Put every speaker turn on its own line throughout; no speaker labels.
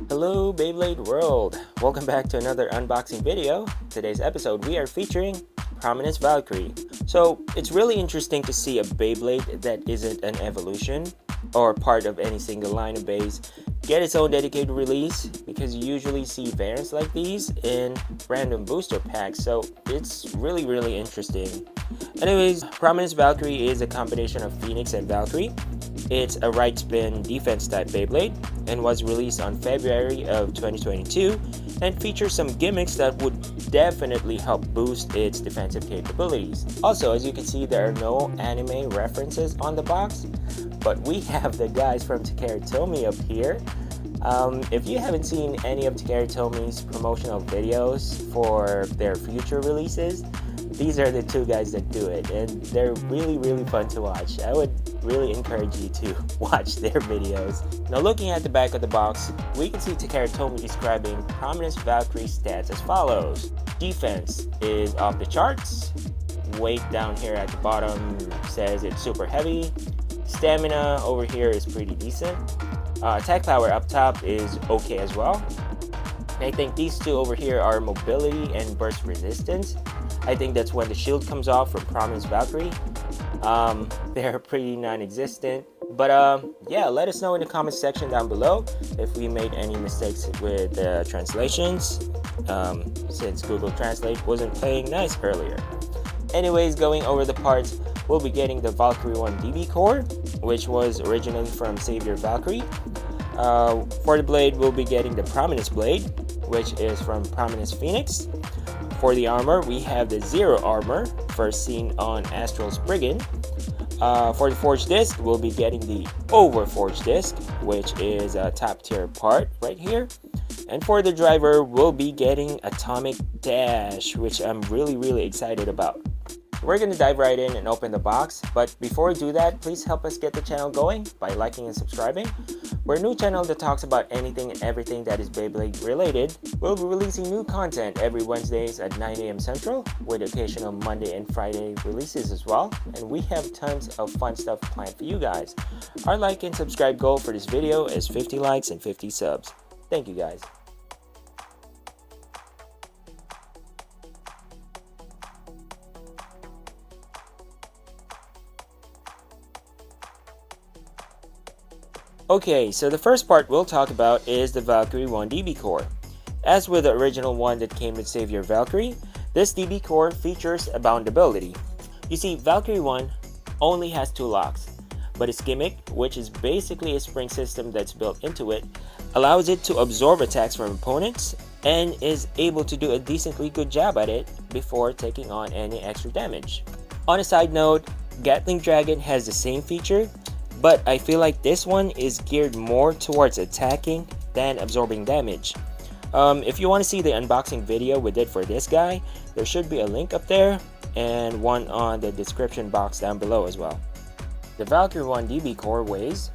Hello Beyblade World! Welcome back to another unboxing video. Today's episode we are featuring Prominence Valkyrie. So it's really interesting to see a Beyblade that isn't an evolution or part of any single line of beys get its own dedicated release, because you usually see variants like these in random booster packs, so it's really interesting. Anyways, Prominence Valkyrie is a combination of Phoenix and Valkyrie. It's a right spin defense type Beyblade and was released on February of 2022 and features some gimmicks that would definitely help boost its defensive capabilities. Also, as you can see, there are no anime references on the box, but we have the guys from Takara Tomy up here. If you haven't seen any of Takara Tomy's promotional videos for their future releases, these are the two guys that do it, and they're really fun to watch. I would really encourage you to watch their videos. Now, looking at the back of the box, we can see Takara Tomy describing Prominence Valkyrie's stats as follows. Defense is off the charts. Weight down here at the bottom says it's super heavy. Stamina over here is pretty decent. Attack power up top is okay as well. I think these two over here are mobility and burst resistance. I think that's when the shield comes off from Prominence Valkyrie. They're pretty non-existent. But yeah, let us know in the comment section down below if we made any mistakes with the translations, since Google Translate wasn't playing nice earlier. Anyways, going over the parts, we'll be getting the Valkyrie 1 DB core, which was originally from Savior Valkyrie. For the blade, we'll be getting the Prominence blade, which is from Prominence Phoenix. For the armor, we have the Zero armor, first seen on Astral's Brigand. For the forged disc, we'll be getting the Overforged disc, which is a top tier part right here. And for the driver, we'll be getting Atomic Dash, which I'm really excited about. We're going to dive right in and open the box, but before we do that, please help us get the channel going by liking and subscribing. We're a new channel that talks about anything and everything that is Beyblade related. We'll be releasing new content every Wednesdays at 9 AM Central, with occasional Monday and Friday releases as well, and we have tons of fun stuff planned for you guys. Our like and subscribe goal for this video is 50 likes and 50 subs. Thank you guys. Okay, so the first part we'll talk about is the Valkyrie 1 DB core. As with the original one that came with Savior Valkyrie, this DB core features a boundability. You see, Valkyrie 1 only has 2 locks, but its gimmick, which is basically a spring system that's built into it, allows it to absorb attacks from opponents and is able to do a decently good job at it before taking on any extra damage. On a side note, Gatling Dragon has the same feature, but I feel like this one is geared more towards attacking than absorbing damage. If you want to see the unboxing video we did for this guy, there should be a link up there and one on the description box down below as well. The Valkyrie 1 DB core weighs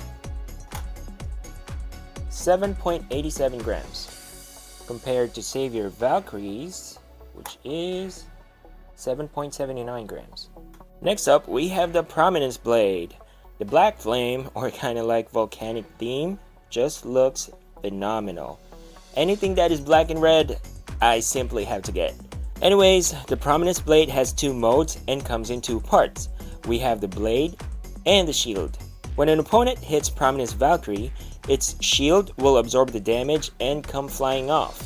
7.87 grams compared to Savior Valkyrie's, which is 7.79 grams. Next up, we have the Prominence blade. The black flame, or kind of like volcanic theme, just looks phenomenal. Anything that is black and red, I simply have to get. Anyways, the Prominence blade has 2 modes and comes in 2 parts. We have the blade and the shield. When an opponent hits Prominence Valkyrie, its shield will absorb the damage and come flying off.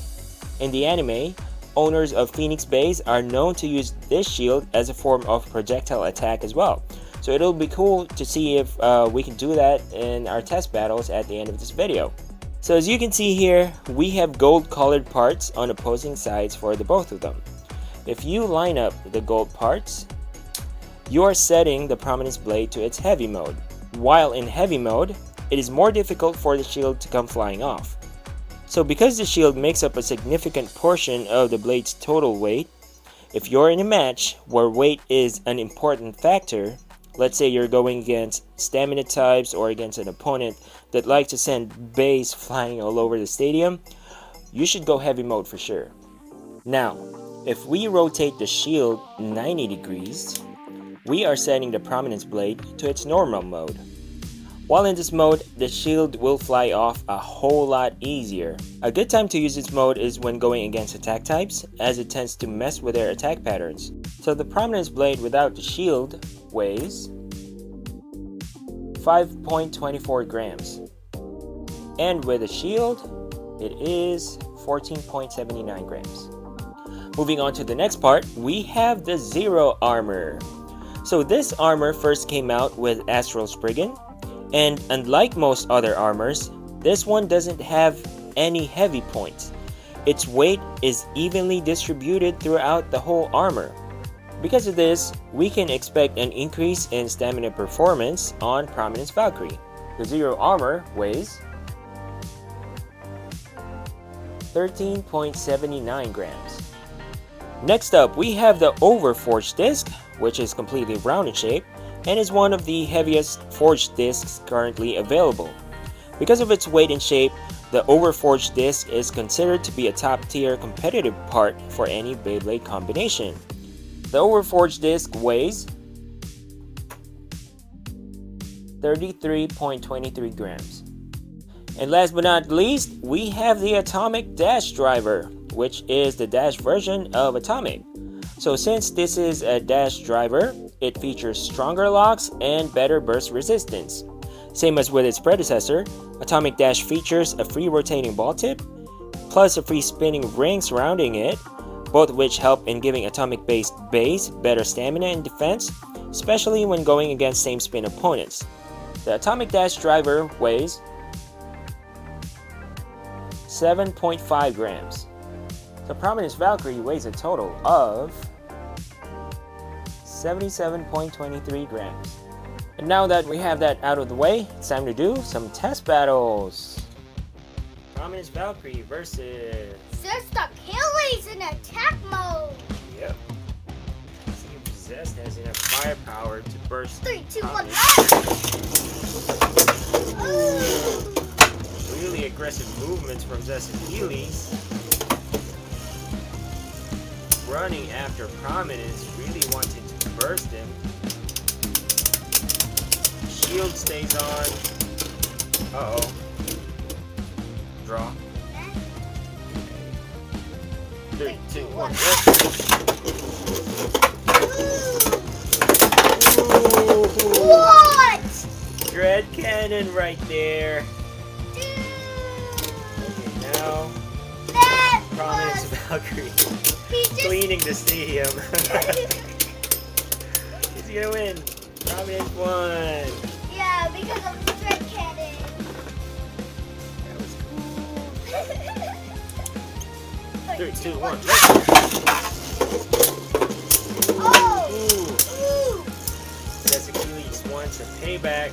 In the anime, owners of Phoenix beys are known to use this shield as a form of projectile attack as well. So it'll be cool to see if we can do that in our test battles at the end of this video. So as you can see here, we have gold colored parts on opposing sides for the both of them. If you line up the gold parts, you are setting the Prominence blade to its heavy mode. While in heavy mode, it is more difficult for the shield to come flying off. So because the shield makes up a significant portion of the blade's total weight, if you're in a match where weight is an important factor, let's say you're going against stamina types or against an opponent that like to send beys flying all over the stadium, you should go heavy mode for sure. Now, if we rotate the shield 90 degrees, we are setting the Prominence blade to its normal mode. While in this mode, the shield will fly off a whole lot easier. A good time to use this mode is when going against attack types, as it tends to mess with their attack patterns. So the Prominence blade without the shield weighs 5.24 grams. And with a shield, it is 14.79 grams. Moving on to the next part, we have the Zero armor. So this armor first came out with Astral Spriggan, and unlike most other armors, this one doesn't have any heavy points. Its weight is evenly distributed throughout the whole armor. Because of this, we can expect an increase in stamina performance on Prominence Valkyrie. The Zero armor weighs 13.79 grams. Next up, we have the Overforged disc, which is completely round in shape and is one of the heaviest forged discs currently available. Because of its weight and shape, the Overforged disc is considered to be a top-tier competitive part for any Beyblade combination. The Overforged disc weighs 33.23 grams. And last but not least, we have the Atomic Dash Driver, which is the dash version of Atomic. So since this is a dash driver, it features stronger locks and better burst resistance. Same as with its predecessor, Atomic Dash features a free rotating ball tip, plus a free spinning ring surrounding it, both which help in giving Atomic-based beys better stamina and defense, especially when going against same spin opponents. The Atomic Dash driver weighs 7.5 grams. The Prominence Valkyrie weighs a total of 77.23 grams. And now that we have that out of the way, it's time to do some test battles. Prominence Valkyrie versus
Zest Achilles in attack mode.
Yep. Let's see if Zest has enough firepower to burst.
3, 2, 1,
Really aggressive movements from Zest Achilles. Running after Prominence, really wanting to burst him. Shield stays on. Uh-oh. Draw. 3, 2, 1,
What?
Dread cannon right there. Okay, now
That
Prominence
was...
Valkyrie
He just...
cleaning the stadium. He's gonna win. Prominence won.
Yeah, because of the dread cannon.
That was cool. 3, 2, 1.
Oh!
Ooh.
Ooh!
Zest Achilles wants a payback.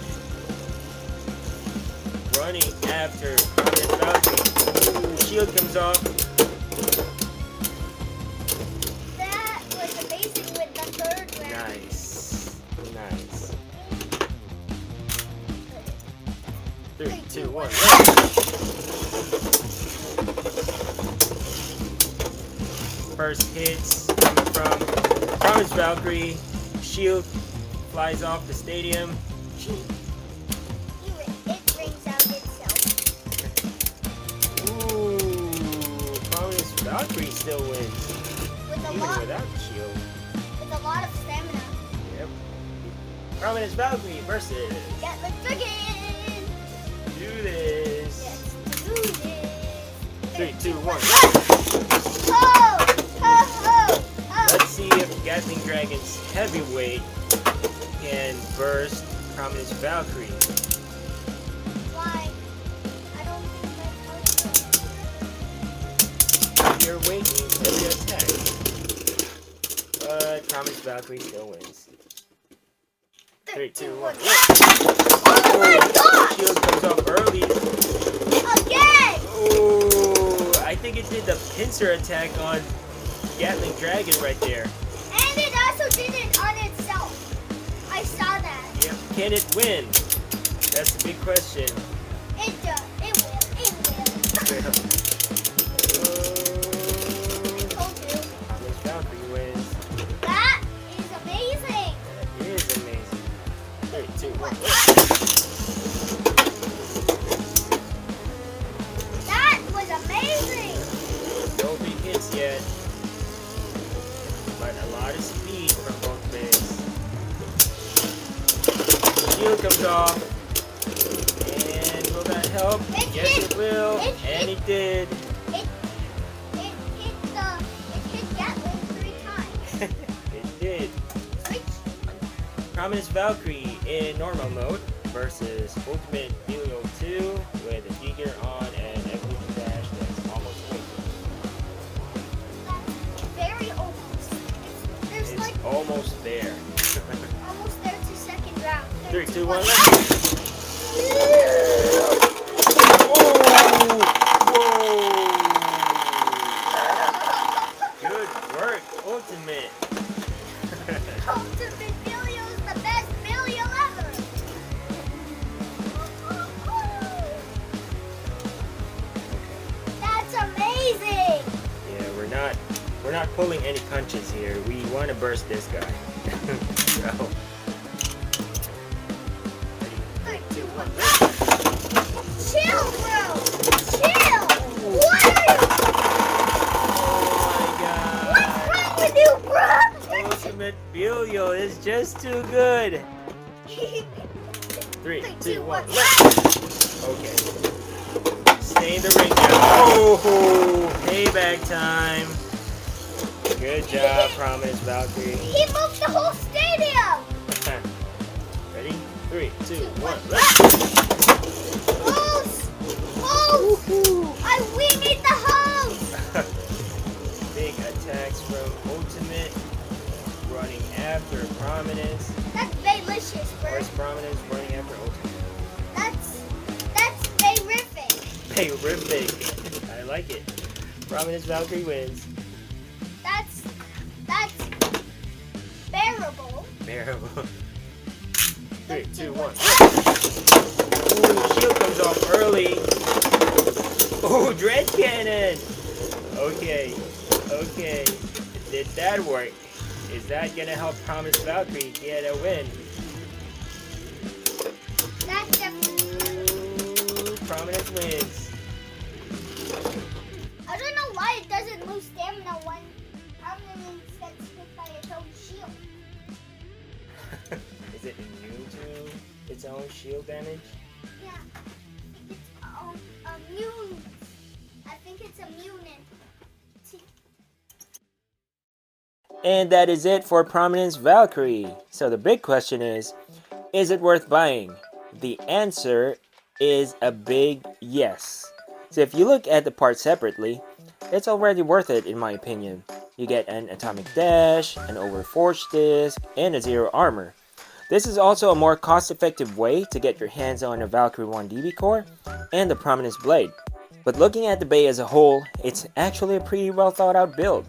Running after Prominence Valkyrie. Ooh, shield comes off.
That was amazing with the third round.
Nice. Nice. 3, 2, 1. First hits coming from Prominence Valkyrie. Shield flies off the stadium.
It brings out itself.
Ooh, Prominence Valkyrie still wins.
With a
Even
lot,
without the shield.
with a lot of stamina.
Yep. Prominence Valkyrie versus.
Gatling again.
Do this.
Let's do this.
3, 2, 1.
Oh! Oh! Oh!
Let's see if Gatling Dragon's heavyweight can burst Prominence Valkyrie.
Why? I don't think that's
Your weight means every attack. But Prominence Valkyrie still wins. 3, 2, 1.
Oh my gosh!
Shield comes off early.
Again!
Oh, I think it did the pincer attack on Gatling Dragon right there.
And it also did it on itself. I saw that.
Yep. Can it win? That's the big question.
It does. It will. It will. I told you.
Prominence Valkyrie wins.
That is amazing.
That is amazing. 3, 2, 1. yet. But a lot of speed from both beys. Shield comes off. And will that help? Yes, it will. And it did.
It hit Gatling 3 times.
It did. Prominence Valkyrie in normal mode versus Ultimate Belial 2 with a Giger on and evolution dash that's almost weightless.
Very almost. There's like
Almost there.
almost there to second round.
3, 2, 1, let's go. Good work, Ultimate.
Ultimate Belial is the best Belial ever. That's amazing.
Yeah, we're not pulling any punches here. We want to burst this guy. So,
3, 2, 1. Chill, bro. Chill. What are you?
oh my god.
What's wrong with you, bro?
Ultimate Belial is just too good. 3, 2, 1, let's go. Okay. Stay in the ring now. Oh, payback time. Good job, Prominence Valkyrie.
He moved the whole stadium.
Ready? 3, 2, 1, let's go.
Hose. We need the hose.
Big attacks from Ultimate. Running after Prominence.
That's Baylicious, bro.
Where's Prominence running after Ultimate?
That's bey-riffick.
Bey-riffick. I like it. Prominence Valkyrie wins.
That's bearable.
Bearable. 3, 2, 1. Ooh, shield comes off early. Ooh, dread cannon. Okay. Did that work? Is that gonna help Prominence Valkyrie get a win?
That's definitely.
Ooh, Prominence wins.
I don't know why it doesn't lose stamina when Prominence gets hit by its own shield.
Is it immune to its own shield damage?
Yeah, it's immune. I think it's immune.
And that is it for Prominence Valkyrie. So the big question is it worth buying? The answer is a big yes. So if you look at the parts separately, it's already worth it in my opinion. You get an atomic dash, an overforged disc, and a zero armor. This is also a more cost-effective way to get your hands on a Valkyrie 1 DB core and the Prominence blade. But looking at the bey as a whole, it's actually a pretty well thought out build.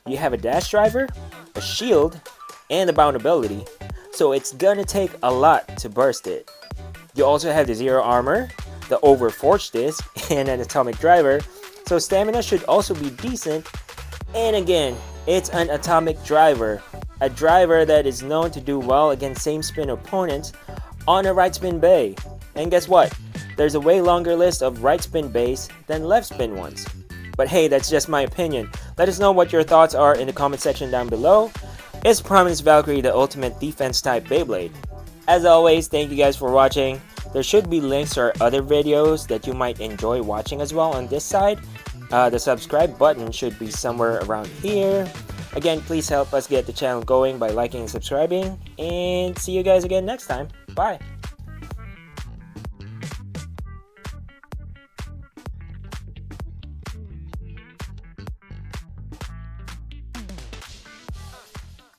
You have a dash driver, a shield, and a bound ability, so it's gonna take a lot to burst it. You also have the zero armor, the overforged disc, and an atomic driver, so stamina should also be decent. And again, it's an atomic driver, a driver that is known to do well against same spin opponents on a right spin bey. And guess what? There's a way longer list of right spin beys than left spin ones. But hey, that's just my opinion. Let us know what your thoughts are in the comment section down below. Is Prominence Valkyrie the ultimate defense type Beyblade? As always, thank you guys for watching. There should be links to our other videos that you might enjoy watching as well on this side. The subscribe button should be somewhere around here. Again, please help us get the channel going by liking and subscribing. And see you guys again next time. Bye!